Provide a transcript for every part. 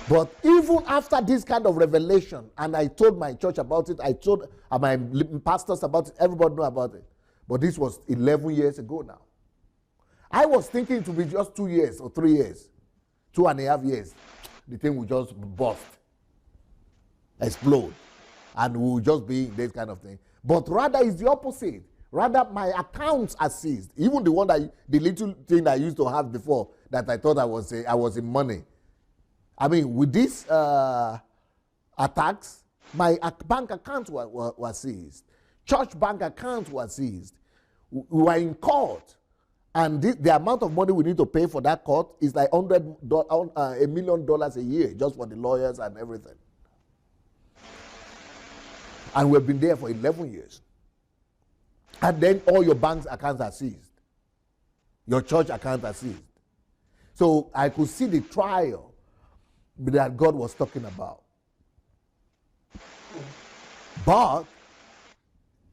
But even after this kind of revelation, and I told my church about it, I told my pastors about it, everybody knew about it. But this was 11 years ago now. I was thinking it would be just 2 years or 3 years, 2.5 years. The thing would just burst, explode, and we will just be this kind of thing. But rather it's the opposite. Rather, my accounts are seized. Even the one the little thing I used to have before that I thought I was in money. I mean, with these attacks, my bank accounts were seized. Church bank accounts were seized. We were in court, and the amount of money we need to pay for that court is like $1 million a year just for the lawyers and everything. And we've been there for 11 years. And then all your bank's accounts are seized. Your church accounts are seized. So I could see the trial that God was talking about. But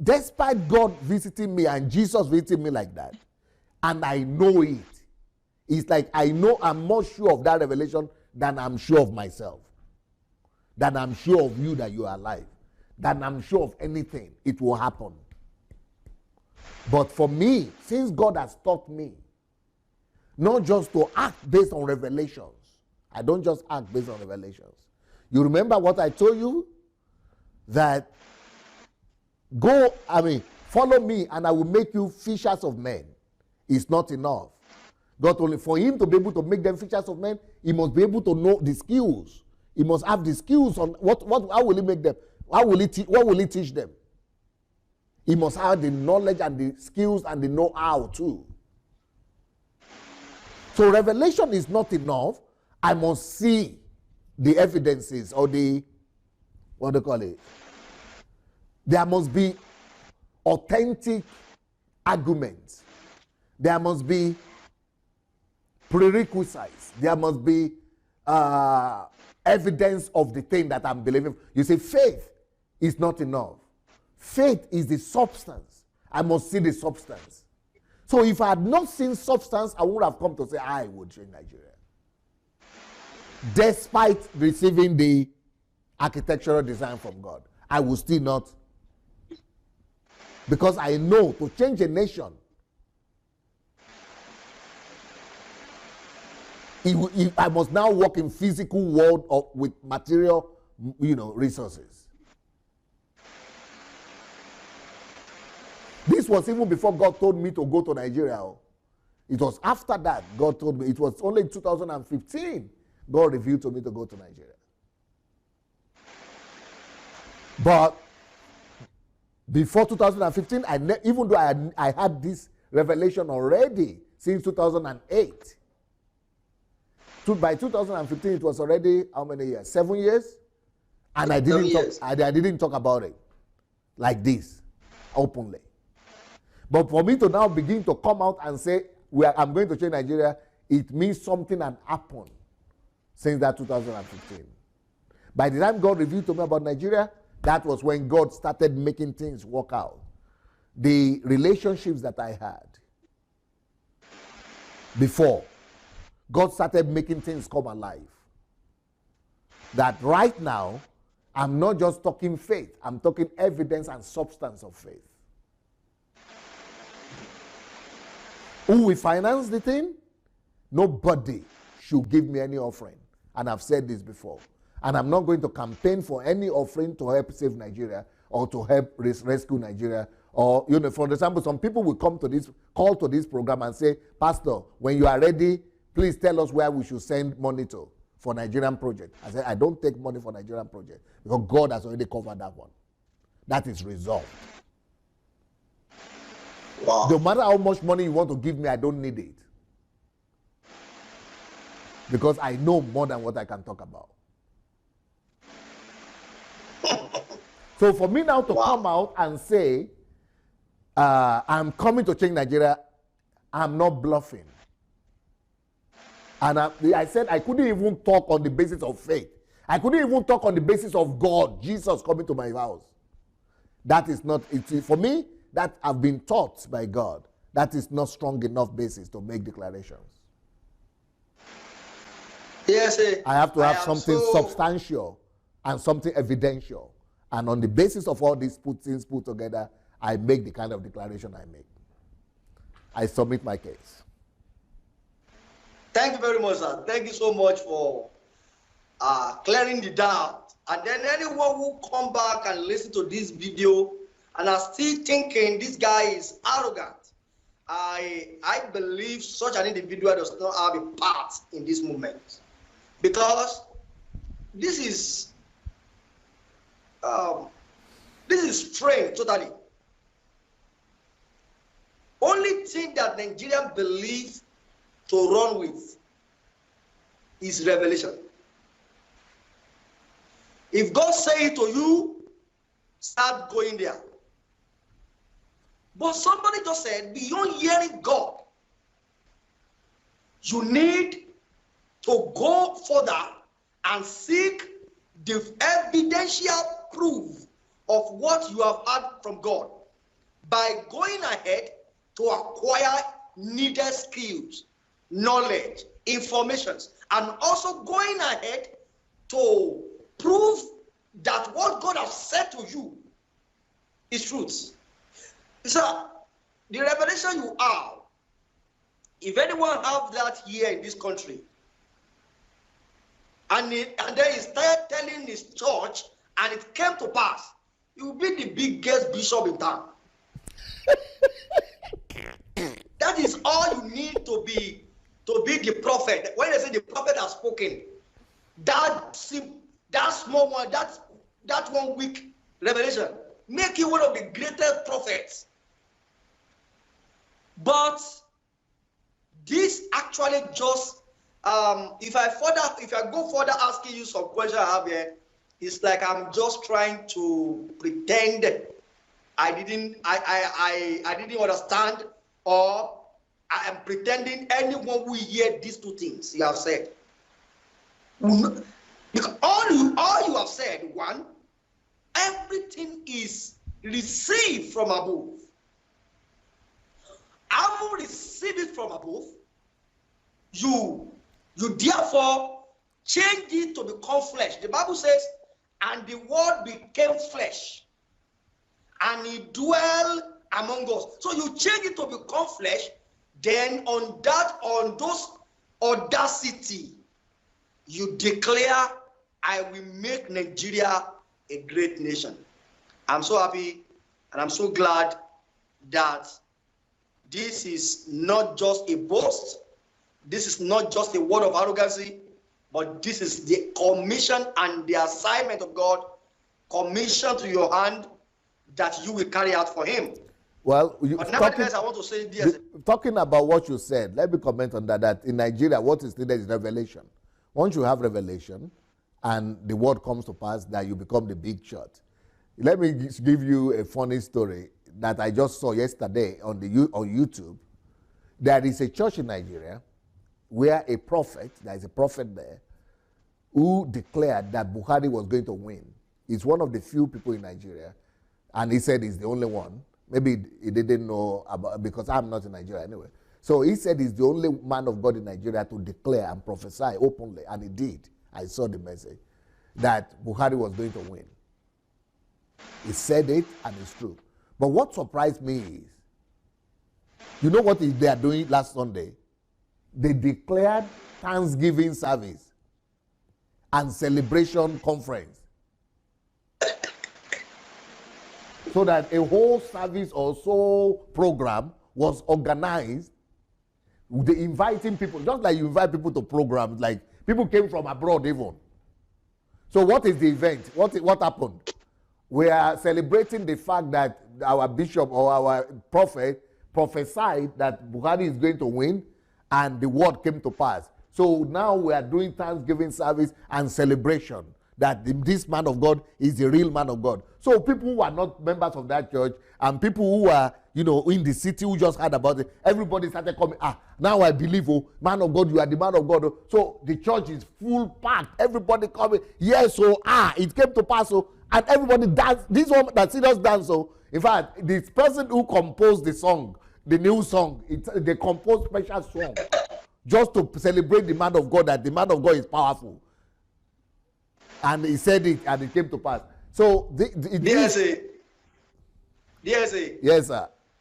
despite God visiting me and Jesus visiting me like that, and I know it, it's like I know I'm more sure of that revelation than I'm sure of myself. Than I'm sure of you that you are alive. Than I'm sure of anything, it will happen. But for me, since God has taught me not just to act based on revelations, I don't just act based on revelations. You remember what I told you? That follow me and I will make you fishers of men. It's not enough. God only, for him to be able to make them fishers of men, he must be able to know the skills. He must have the skills on how will he make them? What will he teach them? He must have the knowledge and the skills and the know-how too. So revelation is not enough. I must see the evidences or what do you call it? There must be authentic arguments. There must be prerequisites. There must be evidence of the thing that I'm believing. You see, faith is not enough. Faith is the substance. I must see the substance. So if I had not seen substance, I would have come to say I would change Nigeria. Despite receiving the architectural design from God, I will still not. Because I know to change a nation, I must now work in physical world with material, resources. This was even before God told me to go to Nigeria. It was after that God told me. It was only in 2015 God revealed to me to go to Nigeria. But before 2015, even though I had this revelation already since 2008, by 2015 it was already how many years? 7 years, and I didn't talk about it like this openly. But for me to now begin to come out and say I'm going to change Nigeria, it means something had happened since that 2015. By the time God revealed to me about Nigeria, that was when God started making things work out. The relationships that I had before, God started making things come alive. That right now, I'm not just talking faith, I'm talking evidence and substance of faith. Who will finance the thing? Nobody should give me any offering. And I've said this before. And I'm not going to campaign for any offering to help save Nigeria or to help rescue Nigeria. Or, for example, some people will call to this program and say, Pastor, when you are ready, please tell us where we should send money to for Nigerian project. I said, I don't take money for Nigerian project because God has already covered that one. That is resolved. Wow. No matter how much money you want to give me, I don't need it. Because I know more than what I can talk about. So for me now to come out and say, I'm coming to change Nigeria, I'm not bluffing. And I said I couldn't even talk on the basis of faith. I couldn't even talk on the basis of God, Jesus coming to my house. That is not, for me, that I've been taught by God. That is not strong enough basis to make declarations. Yes, I have to have am something so substantial and something evidential. And on the basis of all these things put together, I make the kind of declaration I make. I submit my case. Thank you very much, sir. Thank you so much for clearing the doubt. And then anyone who come back and listen to this video and are still thinking this guy is arrogant, I believe such an individual does not have a part in this movement, because this is strange totally. Only thing that Nigerians believe to run with is revelation. If God say it to you, start going there. But somebody just said, beyond hearing God, you need to go further and seek the evidential proof of what you have heard from God by going ahead to acquire needed skills, knowledge, informations, and also going ahead to prove that what God has said to you is truth. So, the revelation you have, if anyone have that here in this country, and then he started telling his church, and it came to pass, he will be the biggest bishop in town. That is all you need to be the prophet. When they say the prophet has spoken, that small one, that 1 week revelation, make you one of the greatest prophets. But this actually just if I go further asking you some questions I have here, it's like I'm just trying to pretend I didn't understand, or I am pretending anyone will hear these two things you have said. Because all you have said, one, everything is received from above. Having received it from above, you therefore change it to become flesh. The Bible says, and the word became flesh, and he dwelt among us. So you change it to become flesh, then on those audacity, you declare, I will make Nigeria a great nation. I'm so happy and I'm so glad that this is not just a boast. This is not just a word of arrogancy, but this is the commission and the assignment of God, commission to your hand, that you will carry out for him. Well, but nevertheless, I want to say this. Talking about what you said, let me comment on that. That in Nigeria, what is needed is revelation. Once you have revelation and the word comes to pass, that you become the big shot. Let me give you a funny story that I just saw yesterday on YouTube. There is a church in Nigeria where there is a prophet there, who declared that Buhari was going to win. He's one of the few people in Nigeria, and he said he's the only one. Maybe he didn't know about, because I'm not in Nigeria anyway. So he said he's the only man of God in Nigeria to declare and prophesy openly, and he did. I saw the message, that Buhari was going to win. He said it, and it's true. But what surprised me is, you know what they are doing last Sunday? They declared Thanksgiving service and celebration conference. So that a whole service or so program was organized. They inviting people, just like you invite people to programs, like people came from abroad even. So what is the event? What happened? We are celebrating the fact that our bishop or our prophet prophesied that Buhari is going to win, and the word came to pass. So now we are doing Thanksgiving service and celebration that this man of God is the real man of God. So people who are not members of that church and people who are, in the city who just heard about it, everybody started coming. Now I believe, man of God, you are the man of God. So the church is full packed. Everybody coming. Yes, it came to pass. And everybody dance. This one that serious dance. In fact, this person who composed the song, the new song, they composed special song just to celebrate the man of God, that the man of God is powerful. And he said it, and it came to pass. So, yes, sir.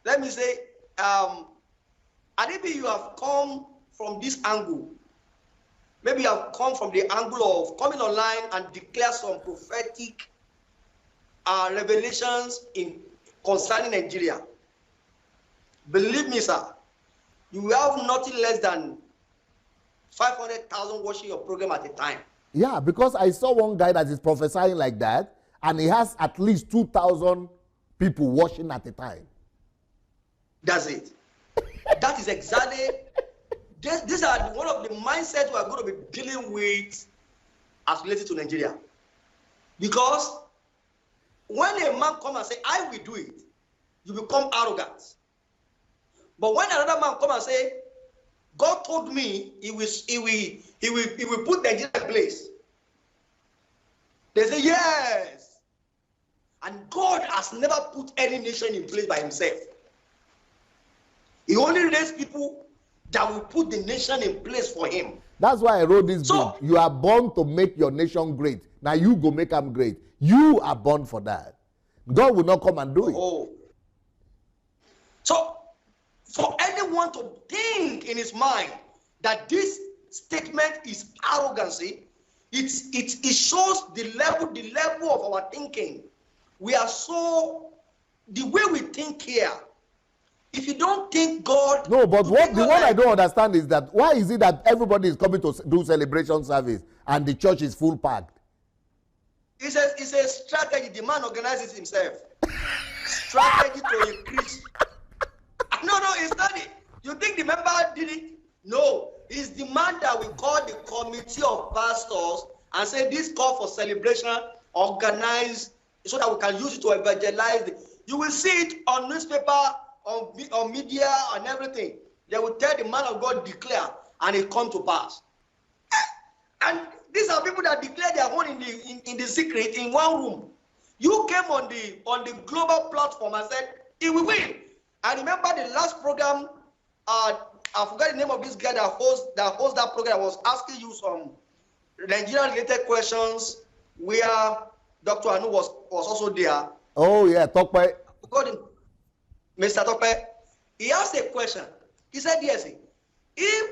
Let me say, Adibi, you have come from this angle. Maybe you have come from the angle of coming online and declare some prophetic revelations concerning Nigeria. Believe me, sir, you will have nothing less than 500,000 watching your program at a time. Yeah, because I saw one guy that is prophesying like that, and he has at least 2,000 people watching at a time. That's it. That is exactly. These are one of the mindsets we are going to be dealing with as related to Nigeria. Because when a man comes and say, I will do it, you become arrogant. But when another man comes and say, God told me he will put Nigeria in place, they say, yes. And God has never put any nation in place by himself. He only raised people that will put the nation in place for him. That's why I wrote this book. You are born to make your nation great. Now you go make them great. You are born for that. God will not come and do it. Oh. So, for anyone to think in his mind that this statement is arrogancy, it shows the level of our thinking. We are so, the way we think here, if you don't think God... No, but what I don't understand is that why is it that everybody is coming to do celebration service and the church is full packed? It's a strategy. The man organizes himself. Strategy to increase. No, it's not it. You think the member did it? No. It's the man that we call the committee of pastors and say this call for celebration, organize, so that we can use it to evangelize. You will see it on newspaper, on media, and everything. They will tell the man of God declare, and it come to pass. And these are people that declare their own in the secret in one room. You came on the global platform and said he will win. I remember the last program. I forgot the name of this guy that hosts that program. I was asking you some Nigerian related questions where Dr. Anu was also there. Oh yeah, Tokpe. Mr. Tokpe, he asked a question. He said, yes, if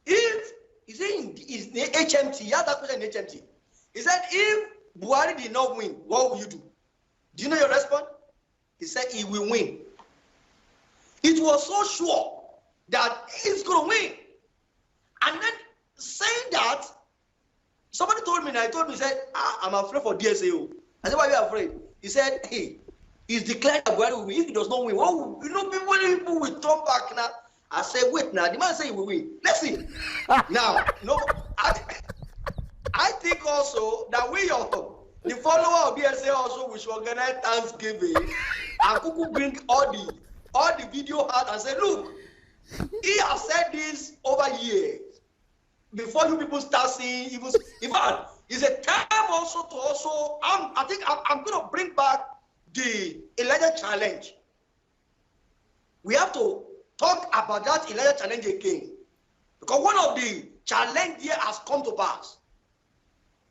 he's in the HMT, he asked that question in HMT. He said, if Buhari did not win, what will you do? Do you know your response? He said he will win. It was so sure that he's going to win. And then saying that, somebody told me, he said, I'm afraid for DSAO. I said, why are you afraid? He said, hey, he's declared that Buhari will win. If he does not win, people will turn back now. I said, wait now, the man said he will win. Let's see. Now, I think also that the follower of BSA also, we should organize Thanksgiving and Kuku bring all the video out and say, look, he has said this over years. Before you people start seeing, in fact, it's a time also to I think I'm going to bring back the Elijah challenge. We have to talk about that Elijah challenge again. Because one of the challenge here has come to pass.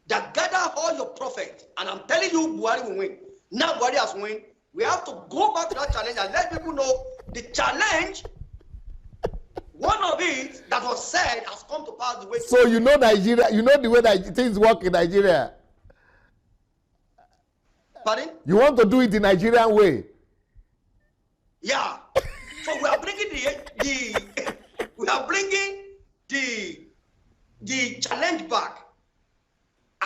That gather all your prophets, and I'm telling you, Buhari will win. Now Buhari has won. We have to go back to that challenge and let people know the challenge. One of it that was said has come to pass the way. So you know Nigeria, you know the way that things work in Nigeria. Pardon? You want to do it the Nigerian way? Yeah. So we are bringing the challenge back.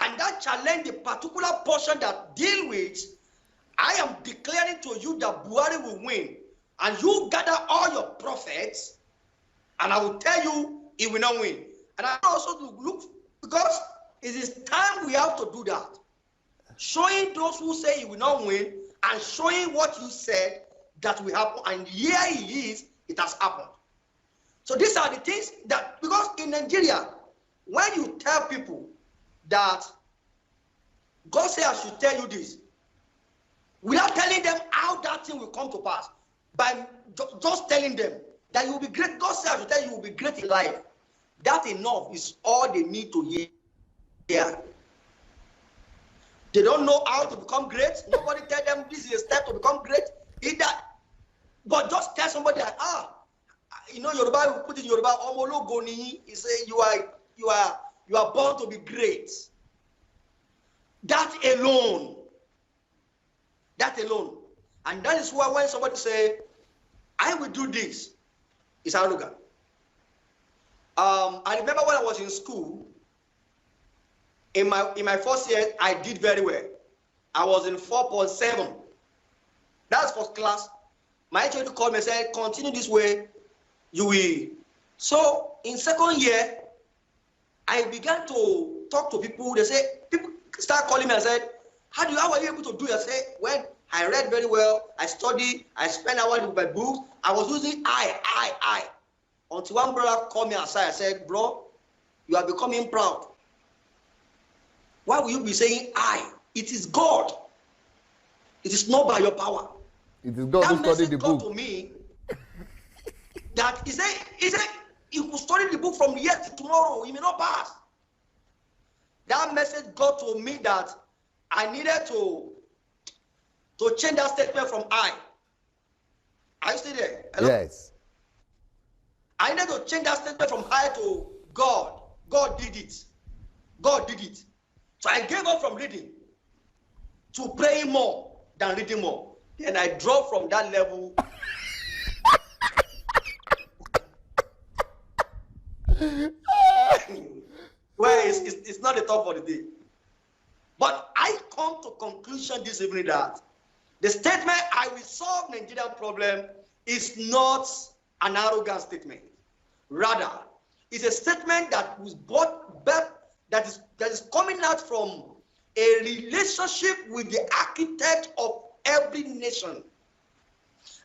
And that challenge, the particular portion that deal with, I am declaring to you that Buhari will win. And you gather all your prophets, and I will tell you he will not win. And I also to look, because it is time we have to do that. Showing those who say he will not win, and showing what you said that will happen. And here he is, it has happened. So these are the things that, because in Nigeria, when you tell people that God said I should tell you this, without telling them how that thing will come to pass, by just telling them that you will be great. God said I should tell you will be great in life. That enough is all they need to hear. They don't know how to become great. Nobody tell them this is a step to become great. Either, but just tell somebody that, Yoruba will put in Yoruba, Omologo ni, he say you are born to be great. That alone. And that is why when somebody say, I will do this, it's arrogant. I remember when I was in school, in my first year, I did very well. I was in 4.7. That's first class. My teacher called me and said, continue this way, you will. So in second year, I began to talk to people. They say, people start calling me and said, how are you able to do it? I say, when I read very well, I study, I spend hours with my books, I was using I. Until one brother called me aside and said, bro, you are becoming proud. Why will you be saying I? It is God. It is not by your power. It is God who studied the book. To me that he said you could study the book from here to tomorrow, he may not pass. That message got to me that I needed to change that statement from I. Are you still there? Hello? Yes. I needed to change that statement from I to God. God did it. God did it. So I gave up from reading to praying more than reading more. Then I dropped from that level. Well, it's not the top for the day. But I come to conclusion this evening that the statement I will solve Nigerian problem is not an arrogant statement. Rather, it's a statement that was that is coming out from a relationship with the architect of every nation.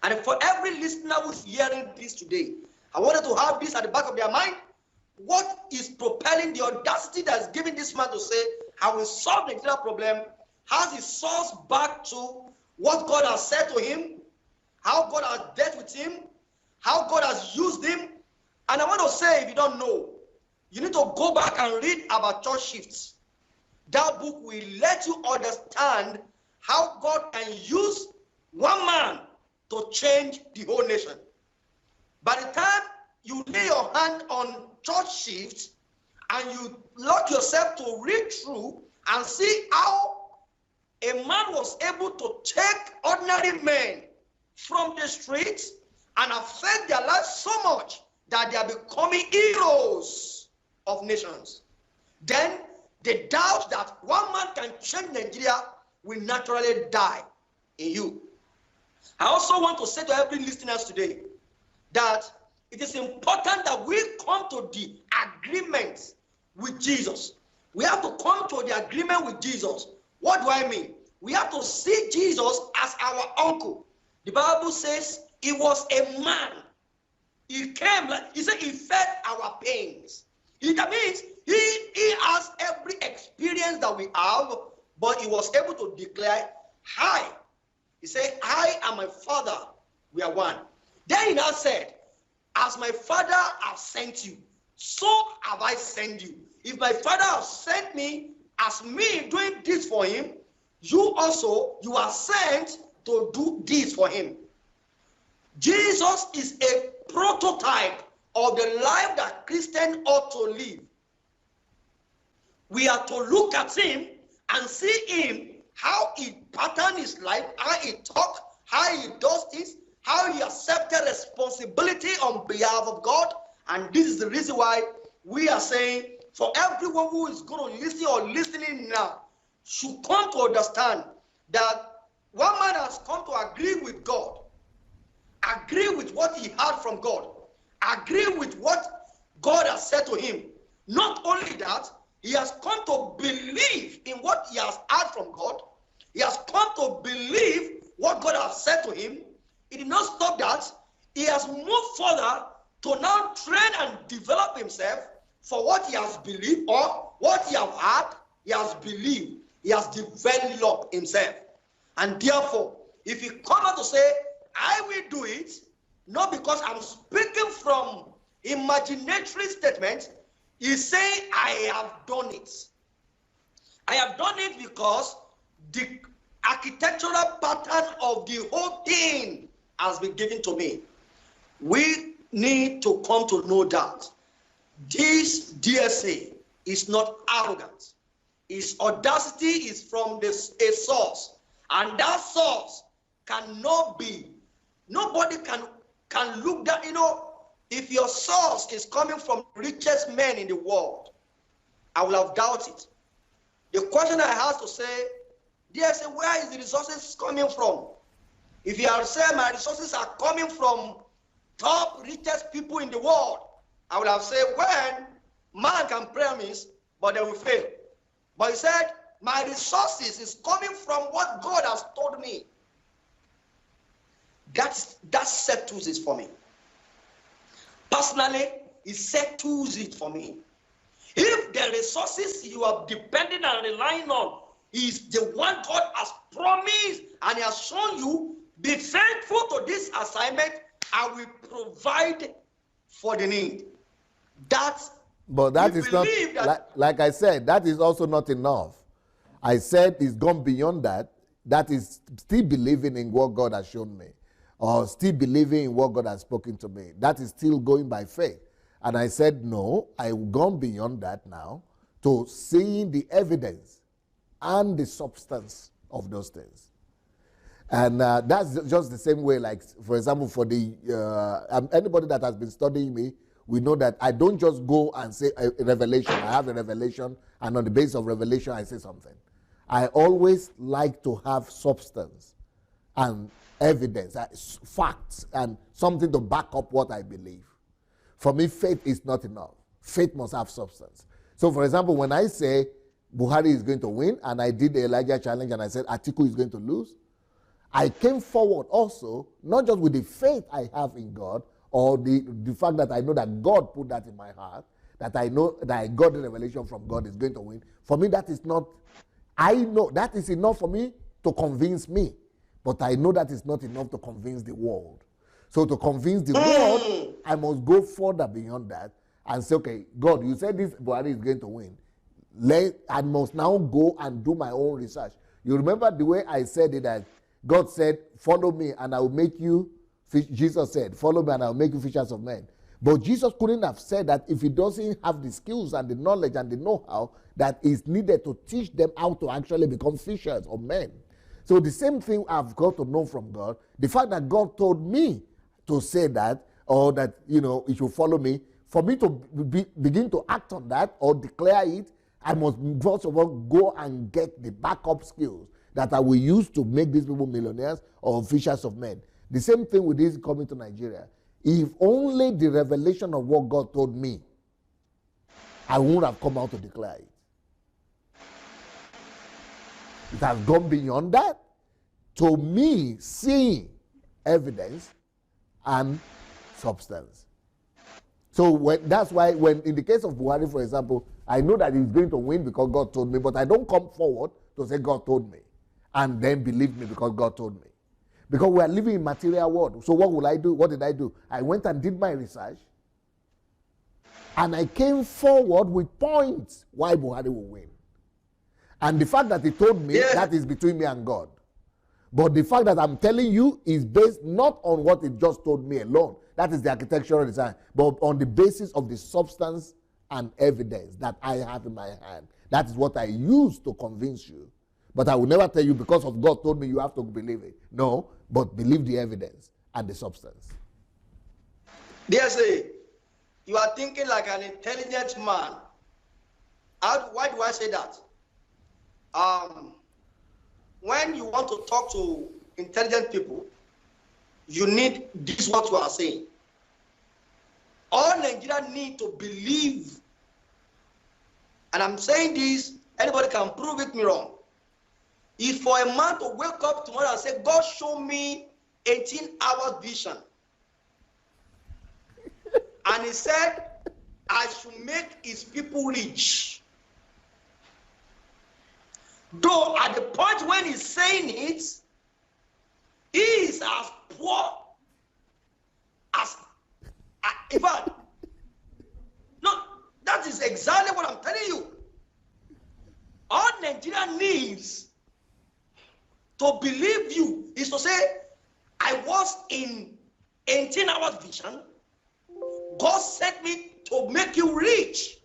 And for every listener who's hearing this today, I wanted to have this at the back of their mind. What is propelling the audacity that's giving this man to say, I will solve the Nigerian problem, has his source back to what God has said to him, how God has dealt with him, how God has used him. And I want to say, if you don't know, you need to go back and read about church shifts. That book will let you understand how God can use one man to change the whole nation. By the time you lay your hand on church shifts and you lock yourself to read through and see how a man was able to take ordinary men from the streets and affect their lives so much that they are becoming heroes of nations, then the doubt that one man can change Nigeria will naturally die in you. I also want to say to every listener today that it is important that we come to the agreement with Jesus. We have to come to the agreement with Jesus. What do I mean? We have to see Jesus as our uncle. The Bible says he was a man. He came, like he said, he felt our pains. That means he has every experience that we have, but he was able to declare, hi. He said, I and my Father, we are one. Then he now said, as my Father has sent you, so have I sent you. If my Father has sent me, as me doing this for him, you also, you are sent to do this for him. Jesus is a prototype of the life that Christians ought to live. We are to look at him and see him, how he patterned his life, how he talked, how he does this, how he accepted responsibility on behalf of God. And this is the reason why we are saying, for everyone who is going to listen or listening now, should come to understand that one man has come to agree with God, agree with what he heard from God, agree with what God has said to him. Not only that, he has come to believe in what he has heard from God. He has come to believe what God has said to him. He did not stop that. He has moved further to now train and develop himself for what he has believed or what he has heard, he has believed. He has developed himself. And therefore, if he come out to say, I will do it, not because I'm speaking from imaginatory statements, He's saying, I have done it. I have done it because the architectural pattern of the whole thing has been given to me. We need to come to know that this DSA is not arrogant. Its audacity is from a source, and that source cannot be. Nobody can look that. If your source is coming from the richest men in the world, I will have doubted it. The question I have to say, DSA, where is the resources coming from? If you are saying my resources are coming from top richest people in the world, I would have said, when man can promise, but they will fail. But he said, my resources is coming from what God has told me. That settles it for me. Personally, it settles it for me. If the resources you are depending and relying on is the one God has promised and he has shown you, be faithful to this assignment, I will provide for the need. But that is not, like I said, that is also not enough. I said it's gone beyond that. That is still believing in what God has shown me, or still believing in what God has spoken to me. That is still going by faith. And I said, no, I've gone beyond that now to seeing the evidence and the substance of those things. And that's just the same way, like, for example, for the anybody that has been studying me, we know that I don't just go and say a revelation. I have a revelation, and on the basis of revelation, I say something. I always like to have substance and evidence, facts, and something to back up what I believe. For me, faith is not enough. Faith must have substance. So, for example, when I say Buhari is going to win, and I did the Elijah challenge, and I said Atiku is going to lose, I came forward also, not just with the faith I have in God, or the fact that I know that God put that in my heart, that I know that I got the revelation from God is going to win. For me, that is not, I know that is enough for me to convince me, but I know that is not enough to convince the world. So to convince the world, I must go further beyond that and say, okay, God, you said this Buhari is going to win. I must now go and do my own research. You remember the way I said it, that God said, follow me and I will make you, Jesus said, follow me and I will make you fishers of men. But Jesus couldn't have said that if he doesn't have the skills and the knowledge and the know-how that is needed to teach them how to actually become fishers of men. So the same thing I've got to know from God. The fact that God told me to say that, or that, you should follow me, for me to begin to act on that or declare it, I must first of all go and get the backup skills that I will use to make these people millionaires or fishers of men. The same thing with this coming to Nigeria. If only the revelation of what God told me, I wouldn't have come out to declare it. It has gone beyond that to me seeing evidence and substance. So that's why when in the case of Buhari, for example, I know that he's going to win because God told me, but I don't come forward to say God told me and then believe me because God told me. Because we are living in material world. So what will I do? What did I do? I went and did my research and I came forward with points why Buhari will win. And the fact that he told me, that is between me and God. But the fact that I'm telling you is based not on what he just told me alone. That is the architectural design. But on the basis of the substance and evidence that I have in my hand. That is what I use to convince you. But I will never tell you because of God told me you have to believe it. No, but believe the evidence and the substance. DSA, you are thinking like an intelligent man. Why do I say that? When you want to talk to intelligent people, you need this what you are saying. All Nigerians need to believe, and I'm saying this, anybody can prove it me wrong. If for a man to wake up tomorrow and say, God show me 18-hour vision, and he said, I should make his people rich. Though at the point when he's saying it, he is as poor as, in fact, no, That is exactly what I'm telling you. All Nigeria needs to believe you is to say, I was in 18 hours vision. God sent me to make you rich.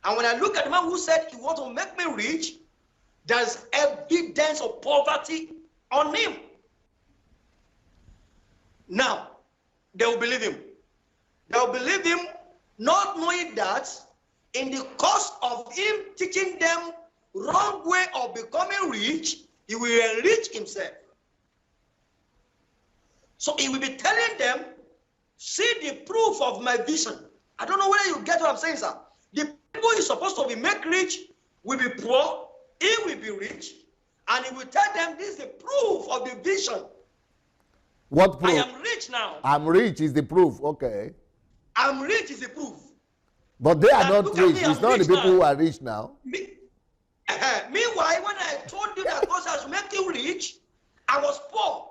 And when I look at the man who said he wants to make me rich, there's evidence of poverty on him. Now, they will believe him. They will believe him not knowing that in the course of him teaching them wrong way of becoming rich, he will enrich himself. So he will be telling them, see the proof of my vision. I don't know whether you get what I'm saying, sir. The people he's supposed to be make rich will be poor, he will be rich, and he will tell them this is the proof of the vision. What proof? I am rich now. I'm rich is the proof. Okay. I'm rich is the proof. But they are not rich. It's not the people who are rich now. Meanwhile, when I told you that God has made you rich, I was poor.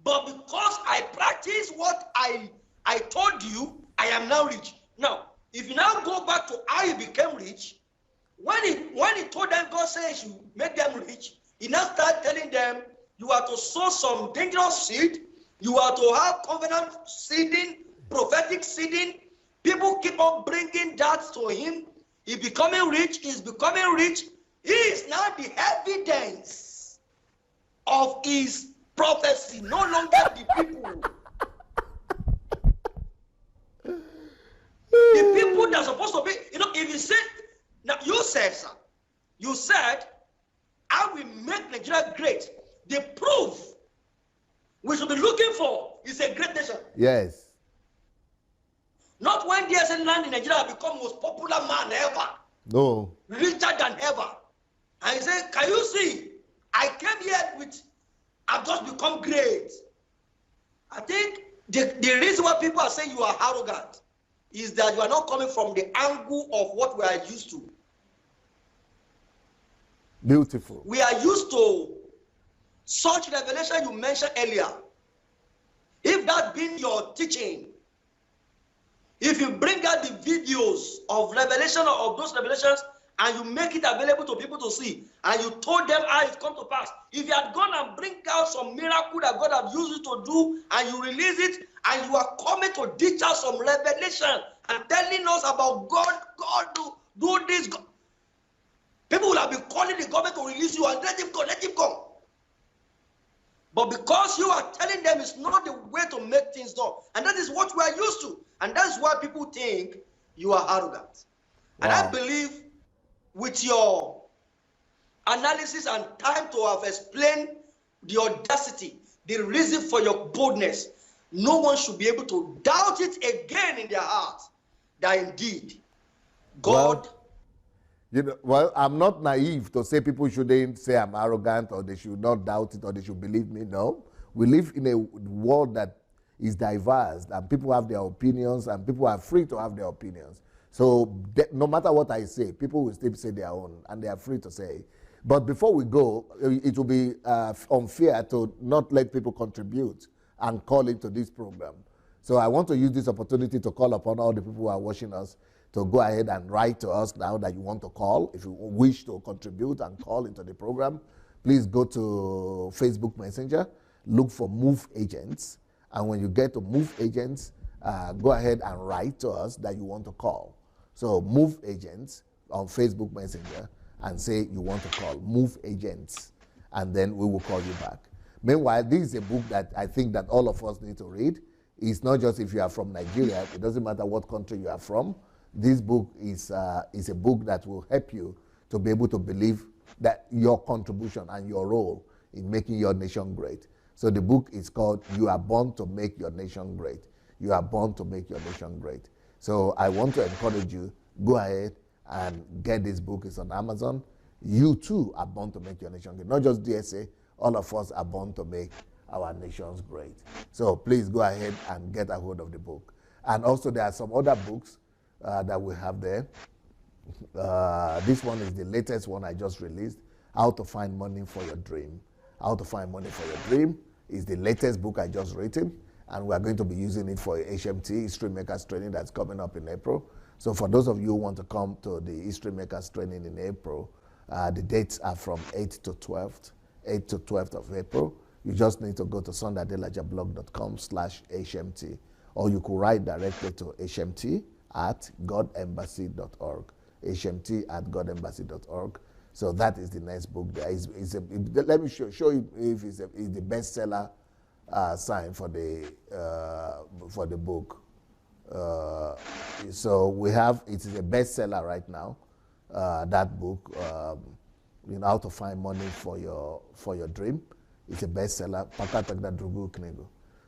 But because I practiced what I told you, I am now rich. Now, if you now go back to how he became rich, when he told them God says you make them rich, he now started telling them you are to sow some dangerous seed, you are to have covenant seeding, prophetic seeding. People keep on bringing that to him. He's becoming rich. He's becoming rich. He is now the evidence of his prophecy, no longer the people. The people that are supposed to be, if you said, now you said, sir, you said, I will make Nigeria great. The proof we should be looking for is a great nation. Yes. Not when DSN land in Nigeria become most popular man ever. No. Richer than ever. And he said, can you see? I came here with, I've just become great. I think the reason why people are saying you are arrogant is that you are not coming from the angle of what we are used to. Beautiful. We are used to such revelation you mentioned earlier. If that been your teaching, if you bring out the videos of revelation of those revelations and you make it available to people to see, and you told them how it come to pass, if you had gone and bring out some miracle that God have used you to do, and you release it, and you are coming to teach us some revelation and telling us about God do this. God. People will have been calling the government to release you and let him go, let him go. But because you are telling them it's not the way to make things done, and that is what we are used to, and that's why people think you are arrogant. Wow. And I believe with your analysis and time to have explained the audacity, the reason for your boldness, no one should be able to doubt it again in their hearts that indeed God. Well, I'm not naive to say people shouldn't say I'm arrogant or they should not doubt it or they should believe me. No. We live in a world that is diverse and people have their opinions and people are free to have their opinions. So no matter what I say, people will still say their own and they are free to say. But before we go, it will be unfair to not let people contribute and call into this program. So I want to use this opportunity to call upon all the people who are watching us to go ahead and write to us now that you want to call. If you wish to contribute and call into the program, please go to Facebook Messenger, look for Move Agents, and when you get to Move Agents, go ahead and write to us that you want to call. So Move Agents on Facebook Messenger and say you want to call. Move Agents, and then we will call you back. Meanwhile, this is a book that I think that all of us need to read. It's not just if you are from Nigeria. It doesn't matter what country you are from. This book is a book that will help you to be able to believe that your contribution and your role in making your nation great. So the book is called You Are Born to Make Your Nation Great. You are born to make your nation great. So I want to encourage you, go ahead and get this book. It's on Amazon. You too are born to make your nation great. Not just DSA, all of us are born to make our nations great. So please go ahead and get a hold of the book. And also there are some other books that we have there. This one is the latest one I just released, How to Find Money for Your Dream. How to Find Money for Your Dream is the latest book I just written, and we're going to be using it for HMT, History Makers Training, that's coming up in April. So for those of you who want to come to the History Makers training in April, the dates are from 8th to 12th, 8th to 12th of April. You just need to go to sundayadelajablog.com/HMT, or you could write directly to hmt@godembassy.org, hmt@godembassy.org. So that is the next book. Let me show you if it's the bestseller sign for the book. So we have, it is a bestseller right now. That book, how to find money for your dream. It's a bestseller.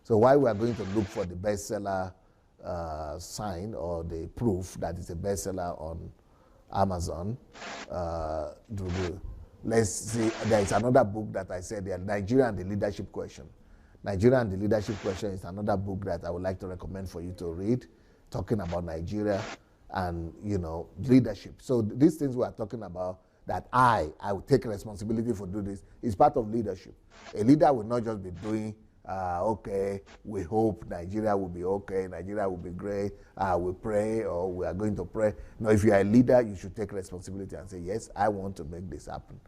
So while we are going to look for the bestseller sign or the proof that it's a bestseller on Amazon, let's see. There is another book that I said there, Nigerian the Leadership Question. Nigerian the Leadership Question is another book that I would like to recommend for you to read, talking about Nigeria and leadership. So these things we are talking about, that I will take responsibility for doing this, is part of leadership. A leader will not just be doing, okay, we hope Nigeria will be okay, Nigeria will be great, we pray, or we are going to pray. No, if you are a leader, you should take responsibility and say, yes, I want to make this happen.